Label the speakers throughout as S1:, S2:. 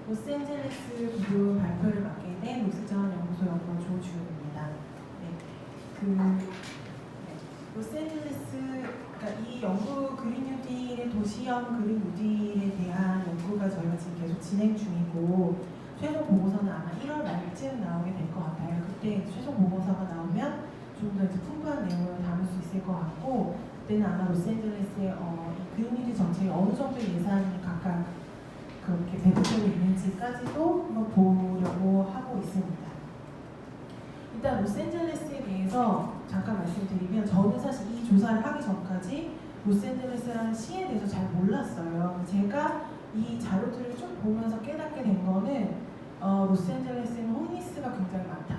S1: 로스앤젤레스 구도 발표를 맡게 된 녹색자원연구소 연구원 조주입니다. 로스앤젤레스, 그러니까 이 연구 그린 뉴딜의 도시형 그린 뉴딜에 대한 연구가 저희가 지금 계속 진행 중이고, 최종 보고서는 아마 1월 말쯤 나오게 될 것 같아요. 그때 최종 보고서가 나오면 좀 더 이제 풍부한 내용을 담을 수 있을 것 같고, 그때는 아마 로스앤젤레스의 그린 뉴딜 정책이 어느 정도 예산이 각각 그렇게 배분되고 있는지까지도 한번 보려고 하고 있습니다. 일단 로스앤젤레스에 대해서 잠깐 말씀드리면, 저는 사실 이 조사를 하기 전까지 로스앤젤레스라는 시에 대해서 잘 몰랐어요. 제가 이 자료들을 쭉 보면서 깨닫게 된 거는 로스앤젤레스에는 홈리스가 굉장히 많다.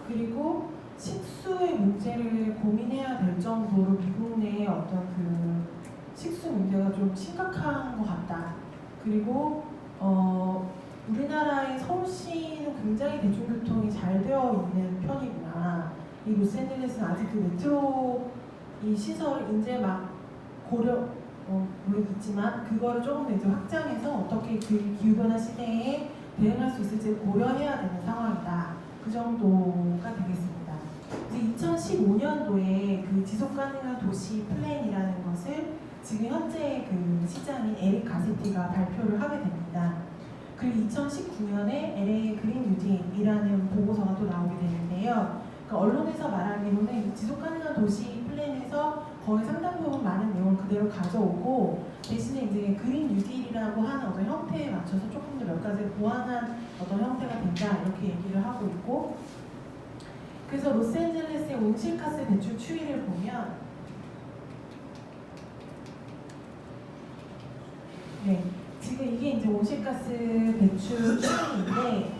S1: 그리고 식수의 문제를 고민해야 될 정도로 미국 내의 어떤 그 식수 문제가 좀 심각한 것 같다. 그리고 우리나라의 서울시는 굉장히 대중교통이 잘 되어 있는 편이구나. 이 로스앤젤레스는 아직 그 메트로 이 시설 이제 막 고려 물론 있지만 그거를 조금 더 이제 확장해서 어떻게 그 기후변화 시대에 대응할 수 있을지 고려해야 되는 상황이다. 그 정도가 되겠습니다. 이제 2015년도에 그 지속가능한 도시 플랜이라는 것을 지금 현재 그 시장인 에릭 가세티가 발표를 하게 됩니다. 그리고 2019년에 LA 그린 뉴딜이라는 보고서가 또 나오게 되는데요. 그러니까 언론에서 말하기로는 지속가능한 도시 플랜에서 거의 상당 부분 많은 내용을 그대로 가져오고, 대신에 이제 그린 뉴딜이라고 하는 어떤 형태에 맞춰서 조금 더 몇 가지를 보완한 어떤 형태가 된다, 이렇게 얘기를 하고 있고, 그래서 로스앤젤레스의 온실가스 배출 추이를 보면, 지금 이게 이제 온실가스 배출 추이인데,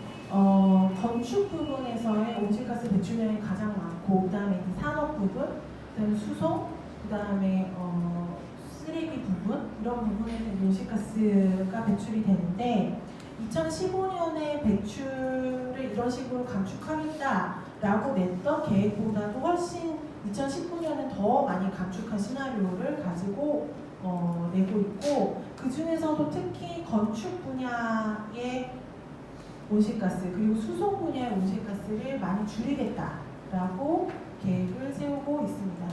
S1: 건축 부분에서의 온실가스 배출량이 가장 많고, 그 다음에 산업 부분, 그 다음에 수송, 그 다음에 쓰레기 부분, 이런 부분에서 온실가스가 배출이 되는데, 2015년에 배출을 이런 식으로 감축하겠다라고 냈던 계획보다도 훨씬 2019년은 더 많이 감축한 시나리오를 가지고 내고 있고, 그 중에서도 특히 건축 분야의 온실가스 그리고 수송 분야의 온실가스를 많이 줄이겠다라고 계획을 세우고 있습니다.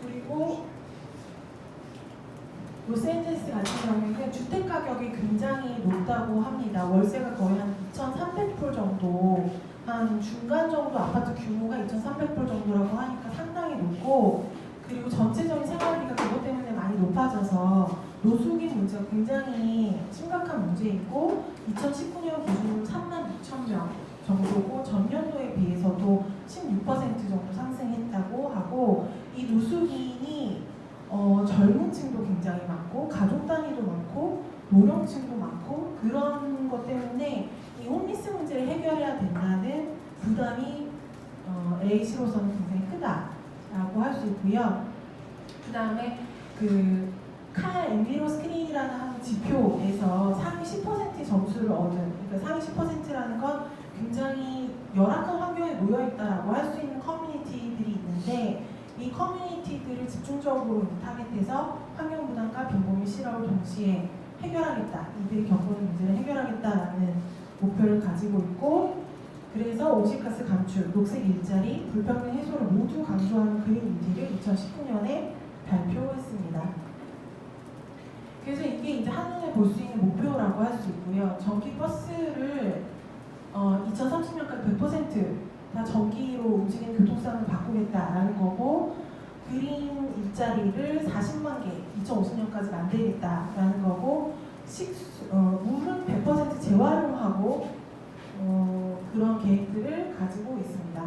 S1: 그리고 로스앤젤레스 같은 경우에는 주택 가격이 굉장히 높다고 합니다. 월세가 거의 한 2,300불 정도, 한 중간 정도 아파트 규모가 2,300불 정도라고 하니까 상당히 높고, 그리고 전체적인 생활비가 그것 때문에 많이 높아져서 노숙인 문제가 굉장히 심각한 문제이고, 2019년 기준으로 36,000명 정도고 전년도에 비해서도 16% 정도 상승했다고 하고, 이 노숙인이 젊은 층도 굉장히 많고 가족 단위도 많고 노령층도 많고, 그런 것 때문에 이 홈리스 문제를 해결해야 된다는 부담이 LA시로서는 굉장히 크다라고 할 수 있고요. 그 다음에 그 칼 엔비로 스크린이라는 한 지표에서 상위 10% 점수를 얻은, 그러니까 상위 10%라는 건 굉장히 열악한 환경에 놓여있다라고 할 수 있는 커뮤니티들이 있는데, 이 커뮤니티들을 집중적으로 타겟해서 환경부담과 빈곤 실업을 동시에 해결하겠다, 이들이 겪는 문제를 해결하겠다라는 목표를 가지고 있고, 그래서 온실가스 감축, 녹색 일자리, 불평등 해소를 모두 강조하는 그린 뉴딜을 2019년에 발표했습니다. 그래서 이게 이제 한눈에 볼 수 있는 목표라고 할 수 있고요. 전기 버스를 2030년까지 100% 다 전기로 움직이는 교통수단을 바꾸겠다라는 거고, 그린 일자리를 40만 개 2050년까지 만들겠다라는 거고, 물은 100% 재활용하고 그런 계획들을 가지고 있습니다.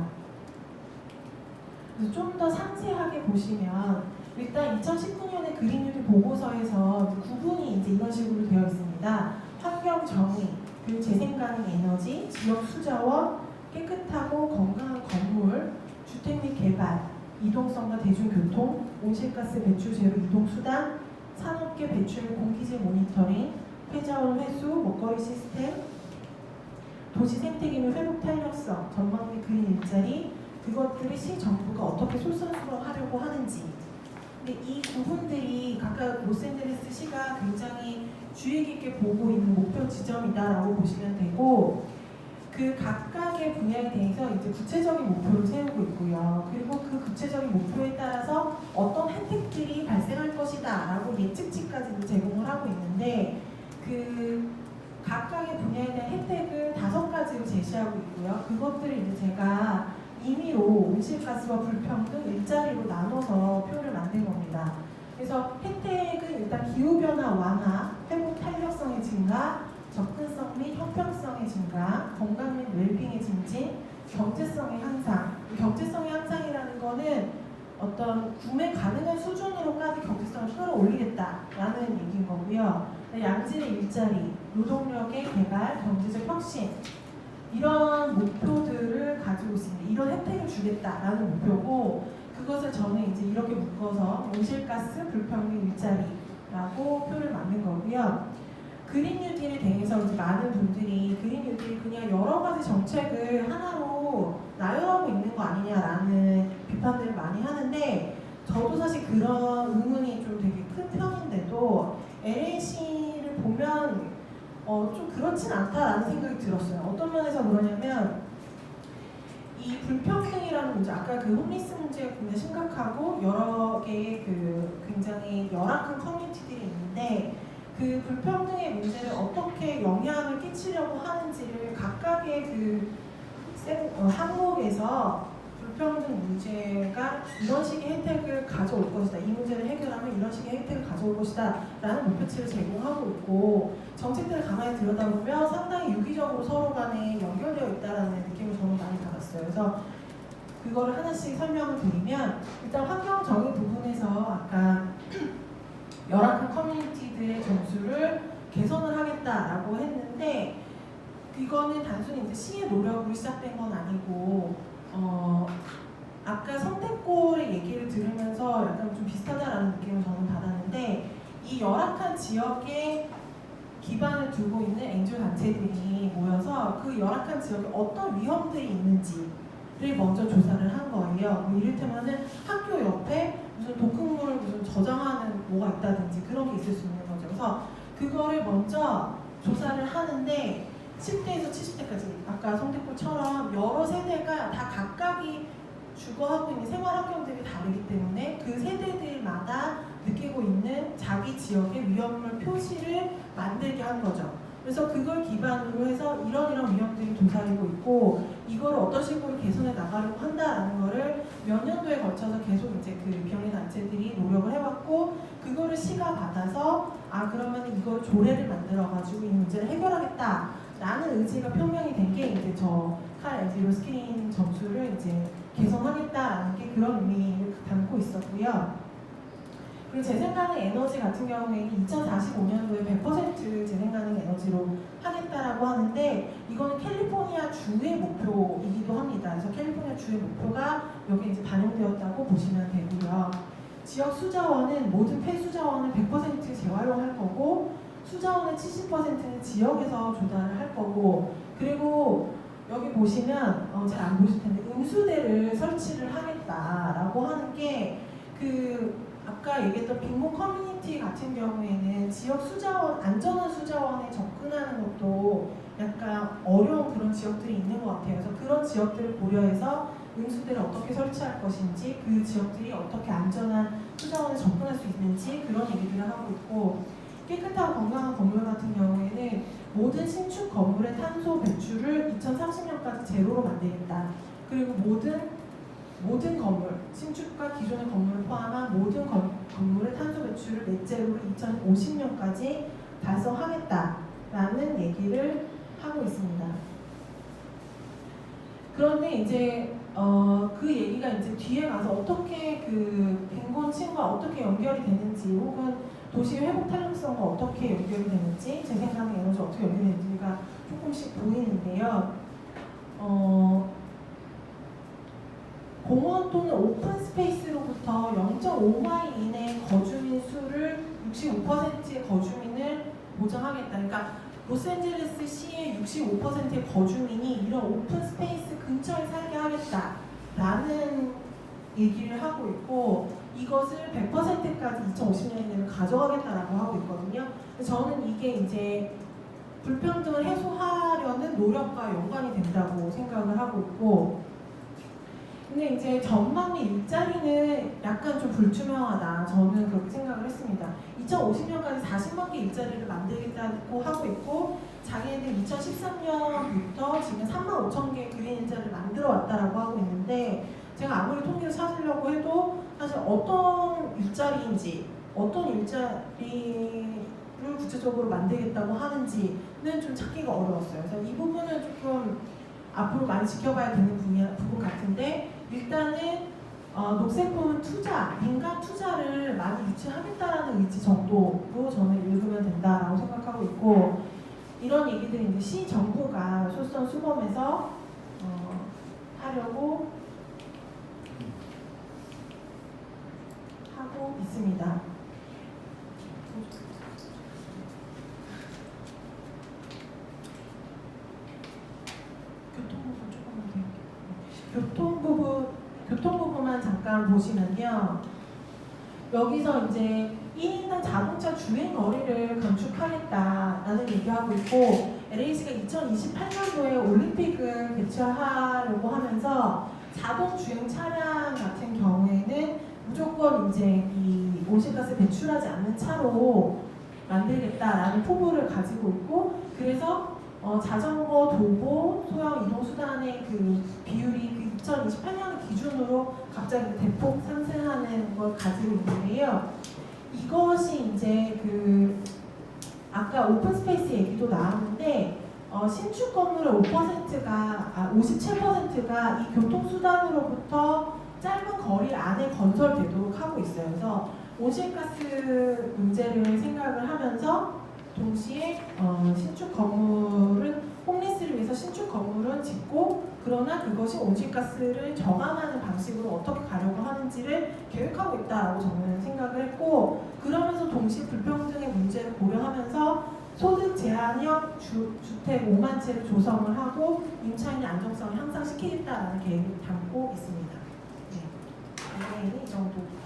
S1: 그래서 좀 더 상세하게 보시면, 일단 2019년에 그린 뉴딜 보고서에서 구분이 이제 이런 식으로 되어 있습니다. 환경 정의, 그리고 재생 가능 에너지, 지역 수자원, 깨끗하고 건강한 건물, 주택 및 개발, 이동성과 대중교통, 온실가스 배출 제로 이동수단, 산업계 배출 공기질 모니터링, 폐자원 회수, 먹거리 시스템, 도시 생태계 및 회복 탄력성, 전망 및 그린 일자리, 그것들을 시 정부가 어떻게 솔선수범하려고 하는지, 근데 이 부분들이 각각 로스앤젤레스 시가 굉장히 주의 깊게 보고 있는 목표 지점이다라고 보시면 되고, 그 각각의 분야에 대해서 이제 구체적인 목표를 세우고 있고요. 그리고 그 구체적인 목표에 따라서 어떤 혜택들이 발생할 것이다라고 예측치까지도 제공을 하고 있는데, 그 각각의 분야에 대한 혜택을 5가지로 제시하고 있고요. 그것들을 이제 제가 임의로 온실가스와 불평등 일자리로 나눠서 표를 만든 겁니다. 그래서 혜택은 일단 기후변화 완화, 회복 탄력성의 증가, 접근성 및 형평성의 증가, 건강 및 웰빙의 증진, 경제성의 향상. 경제성의 향상이라는 거는 어떤 구매 가능한 수준으로까지 경제성을 끌어올리겠다라는 얘기인 거고요. 양질의 일자리, 노동력의 개발, 경제적 혁신, 이런 목표들을 가지고 있습니다. 이런 혜택을 주겠다라는 목표고, 그것을 저는 이제 이렇게 묶어서 온실가스, 불평등, 일자리라고 표를 만든 거고요. 그린 뉴딜에 대해서 이제 많은 분들이 그린 뉴딜이 그냥 여러 가지 정책을 하나로 나열하고 있는 거 아니냐라는 비판들을 많이 하는데, 저도 사실 그런 의문이 좀 되게 큰 편인데도 LAC를 보면 좀 그렇진 않다라는 생각이 들었어요. 어떤 면에서 그러냐면, 이 불평등이라는 문제, 아까 그 홈리스 문제가 굉장히 심각하고 여러 개의 그 굉장히 열악한 커뮤니티들이 있는데, 그 불평등의 문제를 어떻게 영향을 끼치려고 하는지를 각각의 그 항목에서 불평등 문제가 이런 식의 혜택을 가져올 것이다, 이 문제를 해결하면 이런 식의 혜택을 가져올 것이다 라는 목표치를 제공하고 있고, 정책들을 가만히 들여다보면 상당히 유기적으로 서로 간에 연결되어 있다는 느낌을 저는 많이 받았어요. 그래서 그거를 하나씩 설명을 드리면, 일단 환경적인 부분에서 아까 열악한 커뮤니티들의 점수를 개선을 하겠다라고 했는데, 이거는 단순히 이제 시의 노력으로 시작된 건 아니고, 아까 성택골의 얘기를 들으면서 약간 좀 비슷하다라는 느낌을 저는 받았는데, 이 열악한 지역에 기반을 두고 있는 NGO 단체들이 모여서 그 열악한 지역에 어떤 위험들이 있는지를 먼저 조사를 한 거예요. 뭐 이를테면은 학교 옆에 무슨 독극물을 무슨 저장하는 뭐가 있다든지 그런 게 있을 수 있는 거죠. 그래서 그거를 먼저 조사를 하는데, 10대에서 70대까지 아까 성택골처럼 여러 세대가 다 각각이 주거하고 있는 생활 환경들이 다르기 때문에 그 세대들마다 느끼고 있는 자기 지역의 위험물 표시를 만들게 한 거죠. 그래서 그걸 기반으로 해서 이런 위험들이 도사리고 있고, 이걸 어떤 식으로 개선해 나가려고 한다라는 거를 몇 년도에 걸쳐서 계속 이제 그 비영리 단체들이 노력을 해왔고, 그거를 시가 받아서 그러면 이걸 조례를 만들어가지고 이 문제를 해결하겠다라는 의지가 표명이 된 게 이제 저 칼 엔지로 스크린 점수를 이제 개선하겠다라는 게 그런 의미를 담고 있었고요. 그리고 재생가능 에너지 같은 경우에는 2045년도에 100% 재생가능 에너지로 하겠다라고 하는데, 이거는 캘리포니아 주의 목표이기도 합니다. 그래서 캘리포니아 주의 목표가 여기 이제 반영되었다고 보시면 되고요. 지역 수자원은 모든 폐수자원을 100% 재활용할 거고, 수자원의 70%는 지역에서 조달을 할 거고, 그리고 여기 보시면 잘 안 보실 텐데 음수대를 설치를 하겠다라고 하는 게, 그 아까 얘기했던 빈곤 커뮤니티 같은 경우에는 지역 수자원, 안전한 수자원에 접근하는 것도 약간 어려운 그런 지역들이 있는 것 같아요. 그래서 그런 지역들을 고려해서 음수대를 어떻게 설치할 것인지, 그 지역들이 어떻게 안전한 수자원에 접근할 수 있는지 그런 얘기들을 하고 있고, 깨끗하고 건강한 건물 같은 경우에는 모든 신축 건물의 탄소 배출을 2030년까지 제로로 만들겠다. 그리고 모든 건물, 신축과 기존의 건물을 포함한 모든 건물의 탄소 배출을 넷제로로 2050년까지 달성하겠다라는 얘기를 하고 있습니다. 그런데 이제 그 얘기가 이제 뒤에 가서 어떻게 그 빈곤층과 어떻게 연결이 되는지, 혹은 도시 회복 탄력성과 어떻게 연결이 되는지, 재생가능 에너지 어떻게 연결이 되는지가 조금씩 보이는데요. 공원 또는 오픈 스페이스로부터 0.5마일 이내 거주민 수를 65%의 거주민을 보장하겠다. 그러니까 로스앤젤레스 시의 65%의 거주민이 이런 오픈 스페이스 근처에 살게 하겠다라는 얘기를 하고 있고 이것을 100%까지 2050년에는 가져가겠다라고 하고 있거든요. 저는 이게 이제 불평등을 해소하려는 노력과 연관이 된다고 생각을 하고 있고, 근데 이제 전망의 일자리는 약간 좀 불투명하다. 저는 그렇게 생각을 했습니다. 2050년까지 40만 개 일자리를 만들겠다고 하고 있고, 자기네들 2013년부터 지금 3만 5천 개 그린 일자리를 만들어 왔다라고 하고 있는데, 제가 아무리 통계를 찾으려고 해도 사실 어떤 일자리인지, 어떤 일자리를 구체적으로 만들겠다고 하는지는 좀 찾기가 어려웠어요. 그래서 이 부분은 조금 앞으로 많이 지켜봐야 되는 부분 같은데, 일단은 녹색부문 투자, 민간 투자를 많이 유치하겠다라는 의지 정도로 저는 읽으면 된다라고 생각하고 있고, 이런 얘기들이 이제 시 정부가 솔선수범해서 하려고 하고 있습니다. 교통 부분만 잠깐 보시면요. 여기서 이제 1인당 자동차 주행 거리를 감축하겠다라는 얘기하고 있고, LAC가 2028년도에 올림픽을 개최하려고 하면서 자동 주행 차량 같은 경우에는 무조건 이제 이 온실가스 배출하지 않는 차로 만들겠다라는 포부를 가지고 있고, 그래서 자전거, 도보, 소형 이동수단의 그 비율이 그 2028년 기준으로 갑자기 대폭 상승하는 걸 가지고 있는데요. 이것이 이제 그 아까 오픈스페이스 얘기도 나왔는데 신축 건물의 57%가 이 교통수단으로부터 짧은 거리 안에 건설되도록 하고 있어요. 그래서 온실가스 문제를 생각을 하면서 동시에 신축 건물은 홈리스를 위해서 신축 건물은 짓고, 그러나 그것이 온실가스를 저감하는 방식으로 어떻게 가려고 하는지를 계획하고 있다라고 저는 생각을 했고, 그러면서 동시에 불평등의 문제를 고려하면서 소득 제한형 주택 5만 채를 조성을 하고 임차인의 안정성을 향상시키겠다라는 계획을 담고 있습니다. 네, 이 정도.